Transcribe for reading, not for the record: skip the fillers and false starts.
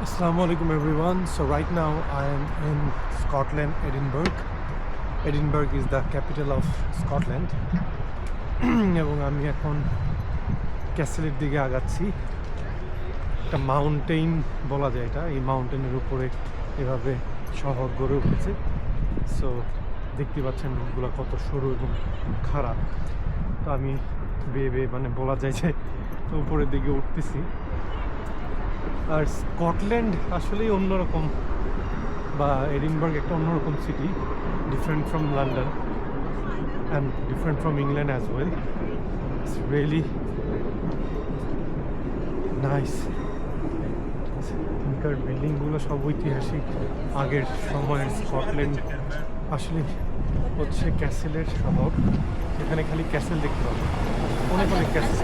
Assalamu alaikum everyone. So right now I am in Scotland, Edinburgh. Edinburgh is the capital of Scotland. এবং আমি এখন ক্যাসেলের দিকে আগাচ্ছি। একটা মাউন্টেইন বলা যায় এটা। এই মাউন্টেনের উপরে এভাবে শহর গড়ে উঠেছে। সো দেখতে পাচ্ছেন রোডগুলো কত সরু এবং খারাপ। তো আমি বেয়ে মানে বলা যায় যে উপরের দিকে উঠতেছি। আর স্কটল্যান্ড আসলেই অন্যরকম, বা এডিনবার্গ একটা অন্যরকম city, different from London and different from England as well. It's really nice. এখানকার বিল্ডিংগুলো সব ঐতিহাসিক, আগের সময়ের। স্কটল্যান্ড আসলে হচ্ছে ক্যাসেলের শহর। এখানে খালি ক্যাসেল দেখতে পাবো, অনেক অনেক ক্যাসেল।